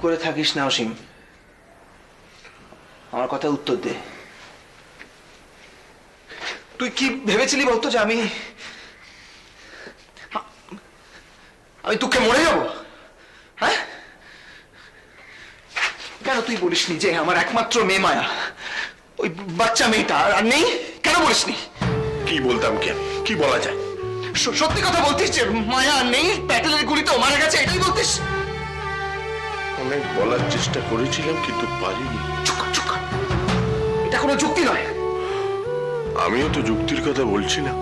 করে থাকিস না অসীম, আমার কথা উত্তর দে। তুই কি ভেবেছিলি বলতো যে আমি তোকে মরে যাব? হ্যাঁ, কেন তুই বলিসনি যে আমার একমাত্র মেয়ে মায়া, ওই বাচ্চা মেয়েটা আর নেই? কেন বলিসনি? কি বলতাম, কি বলা যায়? সত্যি কথা বলতিস যে মায়া নেই, প্যাটেলের গুলিতে মারা গেছে, এটাই বলতিস? অনেক বলার চেষ্টা করেছিলাম কিন্তু পারিনি। এটা কোনো যুক্তি নয়। আমিও তো যুক্তির কথা বলছি না।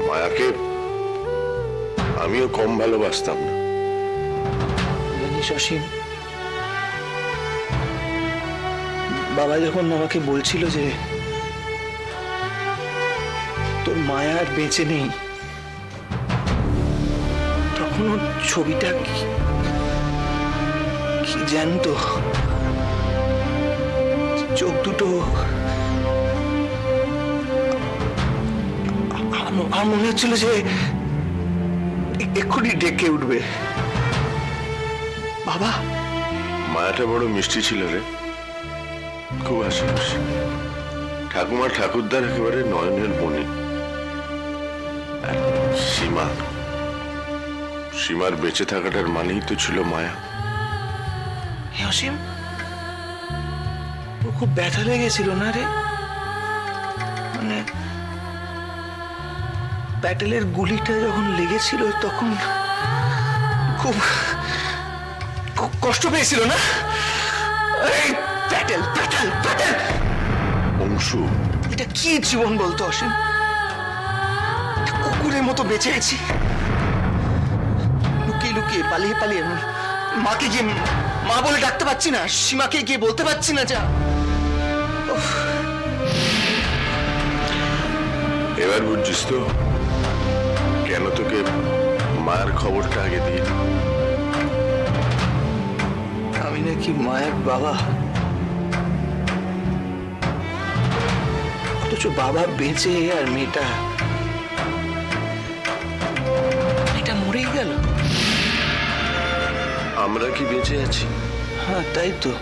মায়াকে আমিও কম ভালোবাসতাম না। জানিস অসীম, বাবা যখন আমাকে বলছিল যে তোর মায়া আর বেঁচে নেই, তখন ওর ছবিটা কি জানতো, চোখ দুটো আমার মনে হচ্ছিল যে এক্ষুনি ডেকে উঠবে। বাবা, মায়াটা বড় মিষ্টি ছিল রে, খুব হাসি। ঠাকুমা ঠাকুরদার একেবারে নয়নের মণি। সীমার বেঁচে থাকাটার মানেই তো ছিল মায়া। অসীম, ও খুব ব্যথা লেগেছিল না রে? মানে প্যাটেলের গুলিটা যখন লেগেছিল তখন খুব কষ্ট পেয়েছিল না? প্যাটেল প্যাটেল প্যাটেল অংশু, এটা কি জীবন বলতো অসীম? কুকুরের মতো বেঁচে আছি, লুকিয়ে লুকিয়ে পালিয়ে পালিয়ে। মাকে গিয়ে মা বলে ডাকতে পারছি না, সীমাকে গিয়ে বলতে পারছি না। যা এবার বুঝছিস তো কেন তোকে মায়ের খবরটা আগে দিয়ে? আমি নাকি মায়ের বাবা, অথচ বাবা বেঁচে আর মেয়েটা মরেই গেল। আমরা কি বেঁচে আছি? হ্যাঁ, তাই তো।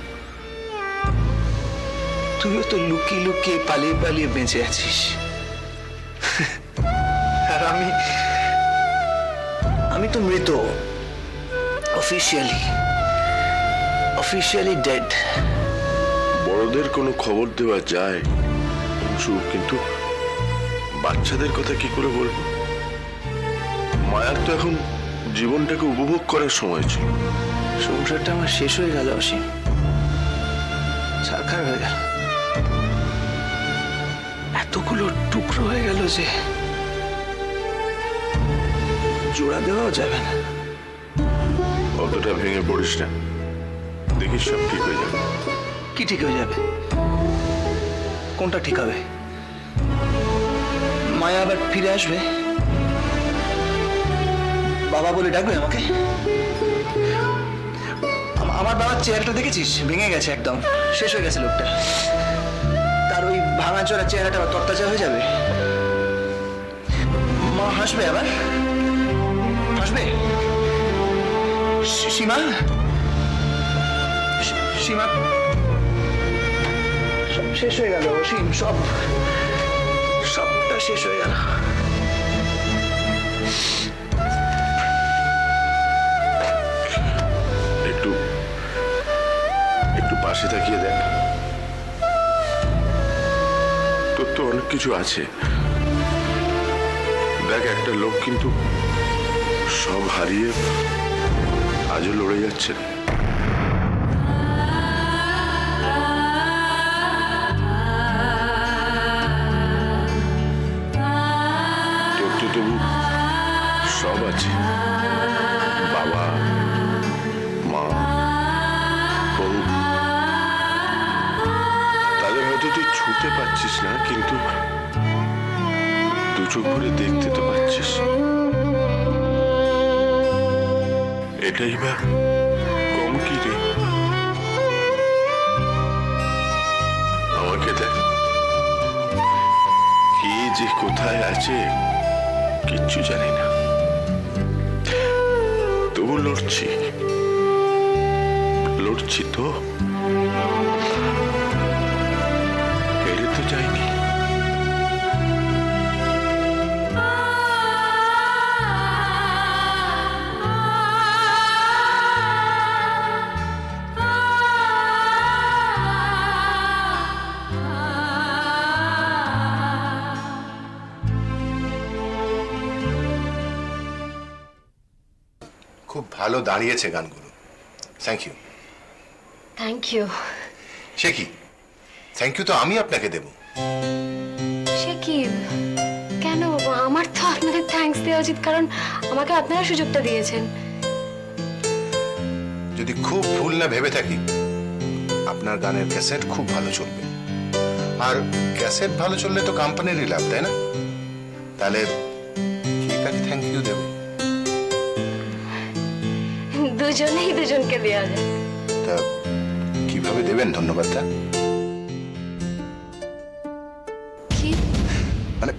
তুইও তো লুকিয়ে লুকিয়ে পালিয়ে পালিয়ে বেঁচে আছিস, আর আমি তো মৃত, অফিশিয়ালি ডেড। বড়দের কোনো খবর দেওয়া যায় অংশু, কিন্তু বাচ্চাদের কথা কি করে বলবো? মায়ার তো এখন জীবনটাকে উপভোগ করার সময় ছিল। সংসারটা আমার শেষ হয়ে গেল অসীম, ছারখার হয়ে গেল, এতগুলো টুকরো হয়ে গেল যে জোড়া দেওয়াও যাবে না। অতটা ভেঙে পড়িস না, দেখিস সব ঠিক হয়ে যাবে। কি ঠিক হয়ে যাবে? কোনটা ঠিক হবে? মায়া আবার ফিরে আসবে, বাবা বলে ডাকবে আমাকে? আমার বাবার চেহারাটা দেখেছিস? ভেঙে গেছে, একদম শেষ হয়ে গেছে লোকটা। তার ওই ভাঙাচোরা চেহারাটা তরতাজা হয়ে যাবে। মা হাসবে, আবার হাসবে। সীমা, সীমা, সব শেষ হয়ে গেল অসীম, সবটা শেষ হয়ে গেল। একটু পাশে তাকিয়ে দেখ, তোর তো অনেক কিছু আছে। দেখ, একটা লোক কিন্তু সব হারিয়ে আজও লড়ে যাচ্ছে। তোর তো তবু সব আছে, বাবা, মা, বউ। তাদের হয়তো তুই ছুঁতে পারছিস না, কিন্তু দু চোখ ভরে দেখতে তো পাচ্ছিস। এটাই বা কম কি রে? আমাকে দেখ, কে যে কোথায় আছে কিচ্ছু জানি না, তবু তবু লড়ছি তো, হেরে তো যাইনি। খুব ভালো দাঁড়িয়েছে গানগুলো, থ্যাংক ইউ। Thank you. সে কি, থ্যাংক ইউ তো আমি আপনাকে দেব। সে কি, কেন? আমার তো আপনাদের থ্যাঙ্কস দেওয়া উচিত, কারণ আমাকে আপনারা সুযোগটা দিয়েছেন। যদি খুব ভুল না ভেবে থাকি, আপনার গানের ক্যাসেট খুব ভালো চলবে, আর ক্যাসেট ভালো চললে তো কোম্পানিরই লাভ, তাই না? তাহলে কে কাকে থ্যাংক ইউ দেবে? দুজনেই দুজনকে দেওয়া যায়। তা কিভাবে দেবেন ধন্যবাদটা? কি? মানে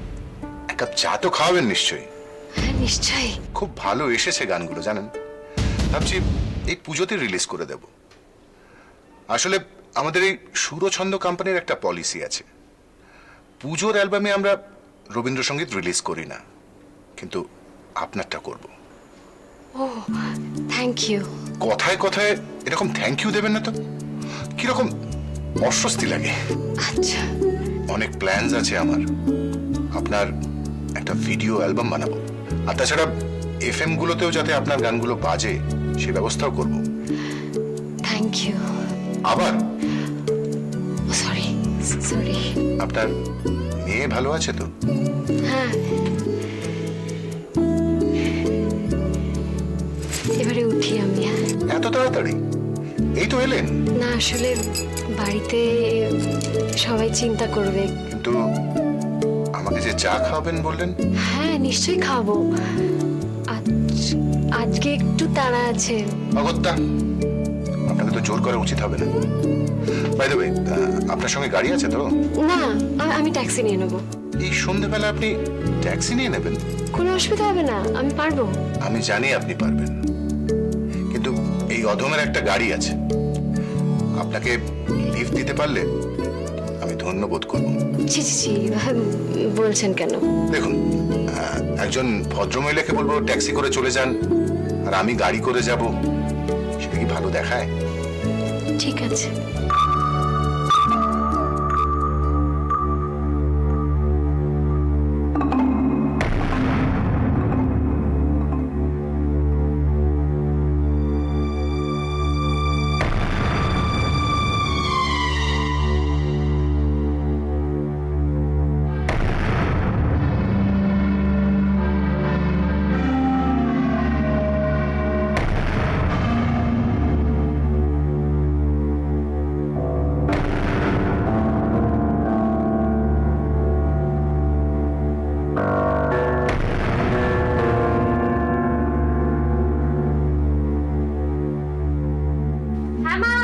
এক কাপ চা তো খাওয়াবেন নিশ্চয়ই। হ্যাঁ, নিশ্চয়ই। খুব ভালো এসেছে গানগুলো, জানেন। ভাবছি এই পুজোতে রিলিজ করে দেব। আসলে আমাদের এই সুরছন্দ কোম্পানির একটা পলিসি আছে, পুজোর অ্যালবামে আমরা রবীন্দ্রসঙ্গীত রিলিজ করি না, কিন্তু আপনারটা করব। ও, থ্যাংক ইউ। কথায় কথায় এরকম থ্যাংক ইউ দেবেন না তো, কিরকম অস্বস্তি লাগে। আচ্ছা। অনেক প্ল্যানস আছে আমার, আপনার একটা ভিডিও অ্যালবাম বানাবো, আর তাছাড়া এফএম গুলোতেও যাতে আপনার গানগুলো বাজে সে ব্যবস্থাও করব। Thank you. আবার সরি সরি। আপনার মেয়ে ভালো আছে তো? হ্যাঁ, এবারে উঠি আমি। এত তাড়াতাড়ি? এই তো এলেন। না, আসলে বাড়িতে সবাই চিন্তা করবে। কিন্তু আমাকে যে চা খাওয়াবেন বললেন। হ্যাঁ, নিশ্চয়ই খাবো। আজকে একটু তাড়া আছে। অগত্যা, আপনাকে তো জোর করা উচিত হবে না। বাই দ্য ওয়ে, আপনার সঙ্গে গাড়ি আছে তো? না, আমি ট্যাক্সি নিয়ে নেবো। এই সন্ধ্যেবেলা আপনি ট্যাক্সি নিয়ে নেবেন? কোনো অসুবিধা হবে না, আমি পারবো। আমি জানি আপনি পারবেন, কিন্তু এই অধমের একটা গাড়ি আছে, আপনাকে লিফট দিতে পারলে আমি ধন্য বোধ করব। ছি ছি ছি, বলছেন কেন? দেখুন, একজন ভদ্রমহিলাকে বলবো ট্যাক্সি করে চলে যান, আর আমি গাড়ি করে যাব, সেটা কি ভালো দেখায়? ঠিক আছে।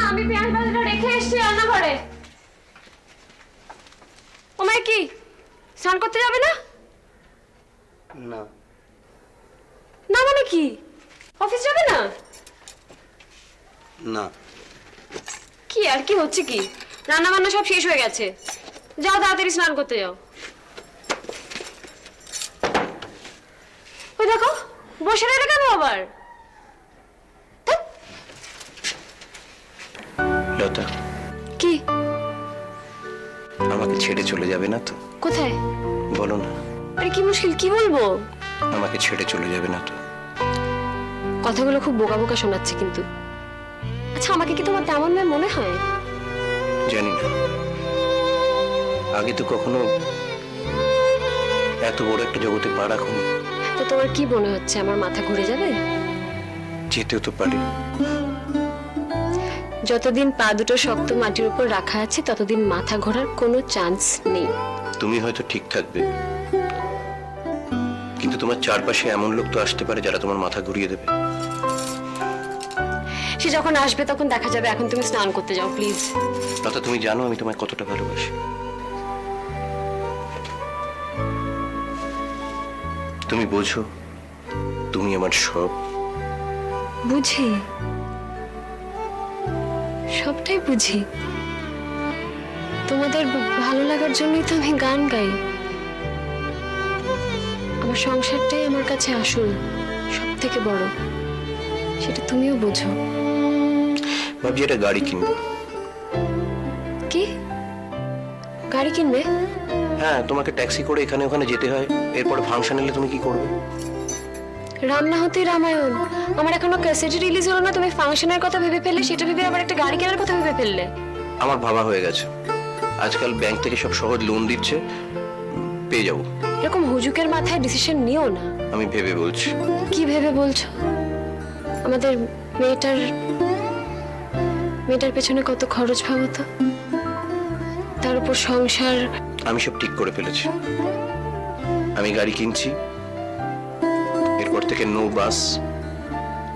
আমি পেঁয়াজ ভাজাটা রেখে এসেছি রান্নাঘরে। ওমায় কি স্নান করতে যাবে না? না। না মানে কি, অফিস যাবে না? না। কি আর কি হচ্ছে কি, রান্না বান্না সব শেষ হয়ে গেছে, যাও তাড়াতাড়ি স্নান করতে যাও। ওই দেখো, বসে রইলে কেন আবার? লতা, কি? আমাকে ছেড়ে চলে যাবে না তো? কোথায়? বলো না। আরে কি মুশকিল, কি বলবো? আমাকে ছেড়ে চলে যাবে না তো? কথাগুলো খুব বোকা বোকা শোনাচ্ছে কিন্তু। আচ্ছা, আমাকে কি তোমার তেমন মেয়ে মনে হয়? জানি না, আগে তো কখনো এত বড় একটা জগতে পা রাখুনি। তো তোমার কি মনে হচ্ছে আমার মাথা ঘুরে যাবে? যেতেও তো পারি। যতদিন পা দুটো শক্ত মাটির উপর রাখা আছে ততদিন মাথা ঘোরার কোনো চান্স নেই। তুমি হয়তো ঠিক থাকবে, কিন্তু তোমার চারপাশে এমন লোক তো আসতে পারে যারা তোমার মাথা ঘুরিয়ে দেবে। সে যখন আসবে তখন দেখা যাবে, এখন তুমি স্নান করতে যাও প্লিজ। লতা, তুমি জানো আমি তোমায় কতটা ভালোবাসি। তুমি বোঝো, তুমি আমার সব, বুঝি, সবটাই বুঝি। তোমাদের ভালো লাগার জন্যই তো আমি গান গাই। আমার সংসারটাই আমার কাছে আসল, সব থেকে বড়। সেটা তুমিও বোঝো। ভাবছি একটা গাড়ি কিনবো। কি গাড়ি কিনবে? হ্যাঁ, তোমাকে ট্যাক্সি করে এখানে ওখানে যেতে হয়, এরপরে ফাংশন এলে তুমি কি করবে? রান্না হতেই রামায়ণ। আমার এখনো ক্যাসেট রিলিজ হলো না, তুমি ফাংশনের কথা ভেবে ফেললে, সেটা ভেবে আবার একটা গাড়ি কেনার কথা ভেবে ফেললে। আমার ভাবা হয়ে গেছে, আজকাল ব্যাংক থেকে সব সহজ লোন দিচ্ছে, পেয়ে যাবো। এরকম হুজুকের মাথায় ডিসিশন নিও না। আমি ভেবে বলছি। কি ভেবে বলছো? আমাদের মেয়েটার পেছনে কত খরচ ভাবো তো, তার উপর সংসার। আমি সব ঠিক করে ফেলেছি, আমি গাড়ি কিনছি। এরপর থেকে নো বাস,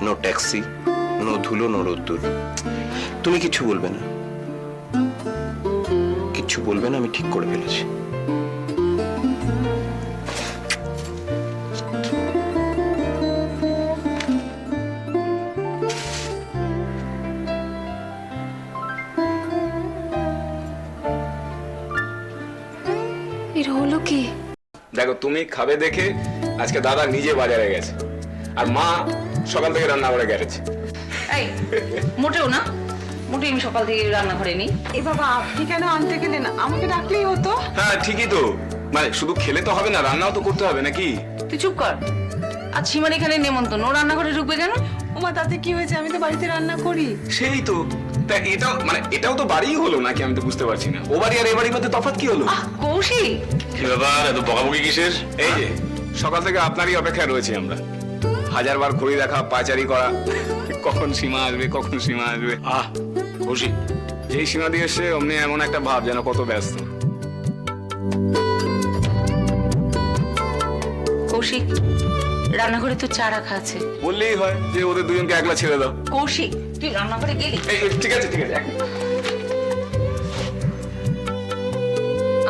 নো ট্যাক্সি, নো ধুলো, নো রোদ্দুর। তুমি কিচ্ছু বলবে না, কিচ্ছু বলবে না, আমি ঠিক করে ফেলেছি। এর হলো কি? দেখো, তুমি খাবে দেখে আজকে দাদা নিজে বাজারে গেছে, আর মা সকাল থেকে রান্না করে গেছে। এই মোটেও না, মোটেই আমি সকাল থেকে রান্নাঘরে নেই। এ বাবা, আপনি কেন আনতে গেলেন? আমাকে ডাকলেই হতো। হ্যাঁ ঠিকই তো, মানে শুধু খেলে তো হবে না, রান্নাও তো করতে হবে নাকি? তুই চুপ কর। আজ সীমার এখানে নেমন্তন্ন, ও রান্নাঘরে ঢুকবে কেন? ওমা, তাতে কি হয়েছে? আমি তো বাড়িতে রান্না করি। সেই তো, তা এটাও মানে এটাও তো বাড়িই হলো নাকি? আমি তো বুঝতে পারছি না, ও বাড়ি আর এ বাড়ির মধ্যে তফাৎ কি হলো? কৌশিক, কি ব্যাপার, এত বকাবকি কিসের? এই যে সকাল থেকে আপনারই অপেক্ষায় রয়েছি আমরা, হাজারবার ঘড়ি দেখা, পাচারি করা, কখন সীমা আসবে, কখন সীমা আসবে। খুশি যেই সীমা দিয়ে এসছে অমনি এমন একটা ভাব যেন কত ব্যস্ত। কৌশিক, রান্নাঘরে তো চা রাখা আছে। বললেই হয় যে ওদের দুজনকে একলা ছেড়ে দাও। কৌশিক, তুই রান্নাঘরে গেলি? ঠিক আছে ঠিক আছে।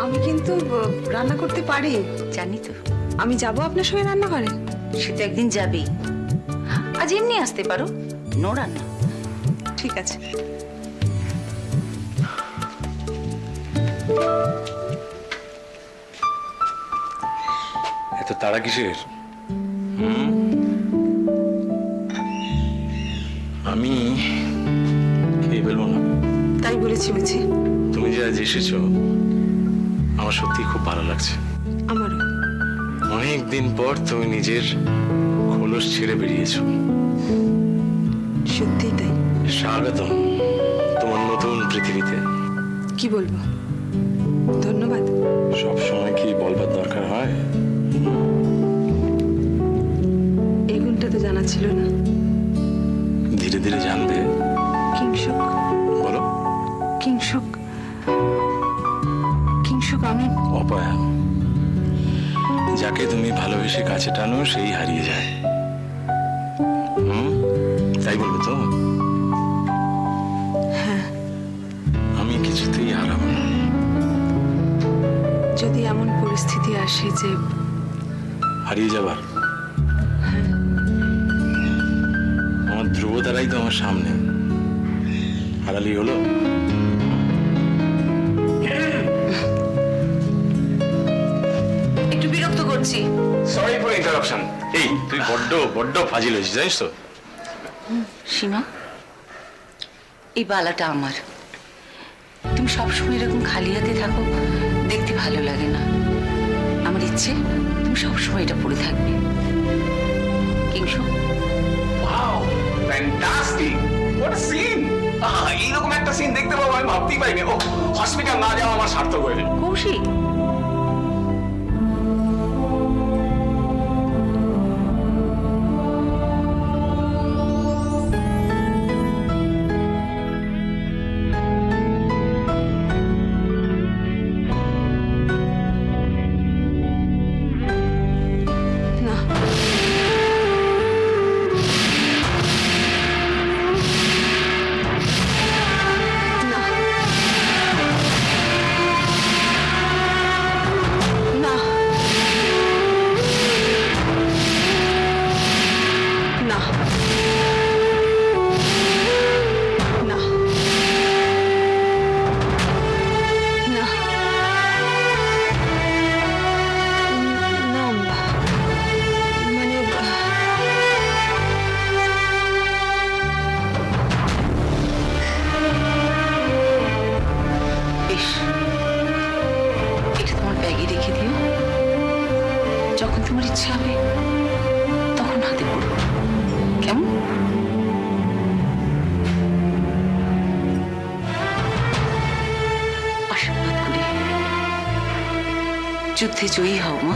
আমি কিন্তু রান্না করতে পারি। জানি তো। আমি যাব আপনার সঙ্গে রান্নাঘরে। সে তো একদিন যাবেই, আজ এমনি আসতে পারো, নো রান্না। ঠিক আছে। এত তাড়া কিসের? আমি খেয়ে ফেলবো না। তাই বলেছি বুঝি? তুমি যে আজ এসেছো আমার সত্যি খুব ভালো লাগছে। আমারও। অনেক দিন পর তুমি নিজের খোলস ছেড়ে বেরিয়েছো। সত্যিই তাই। স্বাগতম তোমার নতুন পৃথিবীতে। কি বলবো? ধন্যবাদ। সব সময় কি বলবার দরকার হয়? এই গুণটা তো জানা ছিল না। ধীরে ধীরে জানবে। কিংসুক। বলো। কিংসুক, কিংসুক আমি। অপয়া, যাকে তুমি ভালোবেসে কাছে টানো সেই হারিয়ে যায়। তাই বলবে তো? হ্যাঁ। আমি কিছুতেই হারাবো না। যদি এমন পরিস্থিতি আসে যে হারিয়ে যাবার, আমার ধ্রুব দ্বারাই তো আমার সামনে, হারালি হলো। একটু বিরক্ত করছি। Sorry for interruption. এই তুই বড্ড বড্ড ফাজিল হয়েছিস জানিস তো? সীমা, এই বালাটা আমার। তুমি সবসময় এরকম খালি হাতে থাকো, দেখতে ভালো লাগে না। আমার ইচ্ছে তুমি সবসময় এটা পরে থাকবে। কিংসু, wow, fantastic, what a scene! এইরকম একটা সিন দেখতে পাবো আমি ভাবতেই পারিনি। ও, হসপিটাল না যাওয়া আমার সার্থক হয়ে যায়। কৌশিক, না, না, যখন তোমার ইচ্ছা হবে তখন হাতে পড়বো, কেমন? আশীর্বাদ করি, যুদ্ধে জয়ী হও মা।